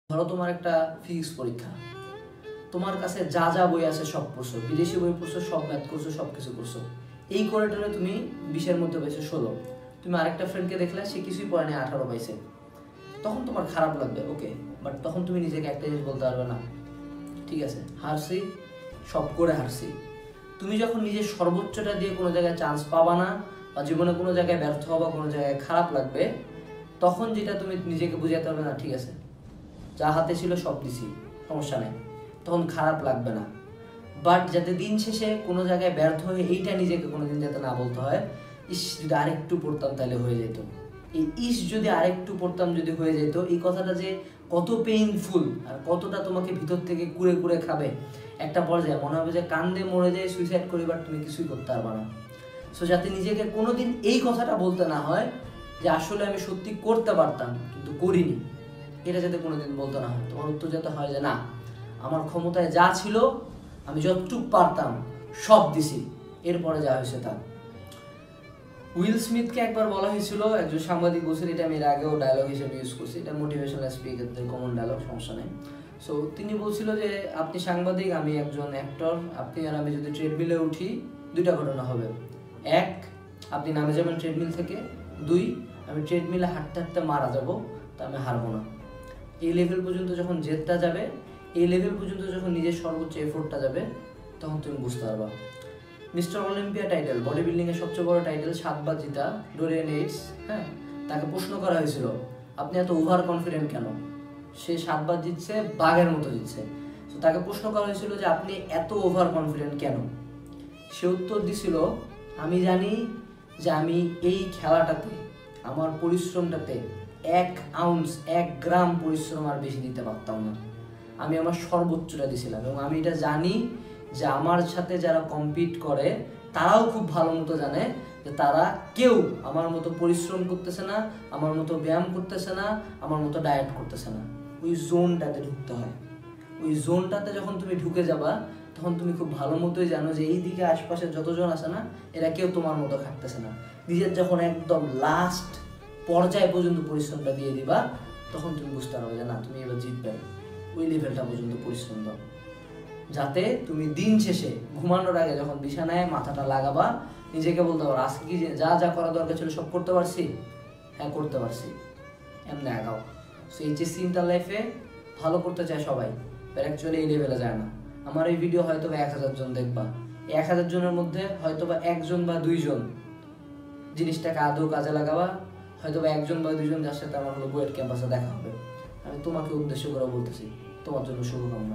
ধরো তোমার একটা ফিজিক্স পরীক্ষা, তোমার কাছে যা যা বই আছে সব পড়ছো, বিদেশি বই পড়ছো, সব ম্যাথ করছো, সব কিছু করছো, এই কোয়ার্টারে তুমি 20-এর মধ্যে পাইছো 16। তুমি আরেকটা ফ্রেন্ডকে দেখলে সে কিছুই পড়ে নাই, 18 পাইছে। তখন তোমার খারাপ লাগবে, ওকে, বাট তখন তুমি নিজেকে একটা জিনিস বলতে পারবে না, ঠিক আছে হারছি, সব করে হারছি। তুমি যখন নিজের সর্বোচ্চটা দিয়ে কোনো জায়গায় চান্স পাবা না, বা জীবনে কোনো জায়গায় ব্যর্থ হবা, কোনো জায়গায় খারাপ লাগবে, তখন যেটা তুমি নিজেকে বুঝাতে পারবে না, ঠিক আছে যা হাতে ছিল সব দিছি, সমস্যা নেই, তখন খারাপ লাগবে না। বাট যাতে দিন শেষে কোনো জায়গায় ব্যর্থ হয়ে এইটা নিজেকে কোনোদিন যাতে না বলতে হয়, ইস যদি আরেকটু পড়তাম তাহলে হয়ে যেত, এই ইস যদি আরেকটু পড়তাম যদি হয়ে যেত, এই কথাটা যে কত পেইনফুল আর কতটা তোমাকে ভিতর থেকে কুড়ে কুড়ে খাবে, একটা পর্যায়ে মনে হবে যে কান্দে মরে যায়, সুইসাইড করি, বাট তুমি কিছুই করতে পারবে না। সো যাতে নিজেকে কোনোদিন এই কথাটা বলতে না হয় যে আসলে আমি সত্যি করতে পারতাম কিন্তু করিনি, এটা যাতে কোনোদিন বলতে না হয়, তোমার উত্তর যাতে হয় যে না, আমার ক্ষমতায় যা ছিল আমি যতটুক পারতাম সব দিছি, এরপরে যা হয়েছে তা। উইল স্মিথকে একবার বলা হয়েছিল, একজন সাংবাদিক বলছিল, এটা আমি এর আগেও ডায়লগ হিসেবে ইউজ করছি, এটা মোটিভেশনাল স্পিকারদের কমন ডায়লগ, সমস্যা নেই। সো তিনি বলছিল যে আপনি সাংবাদিক, আমি একজন অ্যাক্টর, আপনি আর আমি যদি ট্রেডমিলে উঠি, দুইটা ঘটনা হবে। এক, আপনি নামে যাবেন ট্রেডমিল থেকে। দুই, আমি ট্রেডমিলে হাঁটতে হাঁটতে মারা যাব, তা আমি হারবো না। এই লেভেল পর্যন্ত যখন জেদটা যাবে, এই লেভেল পর্যন্ত যখন নিজের সর্বোচ্চ এফোর্টটা যাবে, তখন তুমি বুঝতে পারবা। Mister Olympia title, body building এর সবচেয়ে বড় টাইটেল, 7 বার জিতা ডোরিয়ান এইটস, হ্যাঁ, তাকে প্রশ্ন করা হয়েছিল আপনি এত ওভার কনফিডেন্ট কেন? সে 7 বার জিতছে, বাঘের মতো জিতছে। তো তাকে প্রশ্ন করা হয়েছিল যে আপনি এত ওভার কনফিডেন্ট কেন? সে উত্তর দিছিল, আমি জানি যে আমি এই খেলাটাতে আমার পরিশ্রমটাতে 1 আউন্স 1 গ্রাম পরিশ্রম আর বেশি দিতে পারতাম না, আমি আমার সর্বোচ্চটা দিয়েছিলাম, এবং আমি এটা জানি যে আমার সাথে যারা কম্পিট করে তারাও খুব ভালো মতো জানে যে তারা কেউ আমার মতো পরিশ্রম করতেছে না, আমার মতো ব্যায়াম করতেছে না, আমার মতো ডায়েট করতেছে না। ওই জোনটাতে ঢুকতে হয়, ওই জোনটাতে যখন তুমি ঢুকে যাবা, তখন তুমি খুব ভালো মতোই জানো যে এই দিকে আশপাশে যতজন আছে না, এরা কেউ তোমার মতো খাটতেছে না। নিজের যখন একদম লাস্ট পর্যায় পর্যন্ত পরিশ্রমটা দিয়ে দিবা, তখন তুমি বুঝতে পারবে যে না, তুমি এবার জিতবে। ওই লেভেলটা পর্যন্ত পরিশ্রম দাও, যাতে তুমি দিন শেষে ঘুমানোর আগে যখন বিছানায় মাথাটা লাগাবা, নিজেকে বলতে পারো আজকে কি যা যা করা দরকার ছিল সব করতে পারছি, হ্যাঁ করতে পারছি, এমনি আগাও। সো এইচএসসি ইন্টার লাইফে ভালো করতে চায় সবাই, বাট অ্যাকচুয়ালি এই লেভেলে যায় না। আমার এই ভিডিও হয়তো বা 1000 জন দেখবা, এই 1000 জনের মধ্যে হয়তো বা 1 জন বা 2 জন জিনিসটাকে আদৌ কাজে লাগাবা, হয়তো বা 1 জন বা 2 জন যার সাথে আমার হলো বুয়েট ক্যাম্পাসে দেখা হবে। আমি তোমাকে উদ্দেশ্য করে বলতেছি, তোমার জন্য শুভকামনা।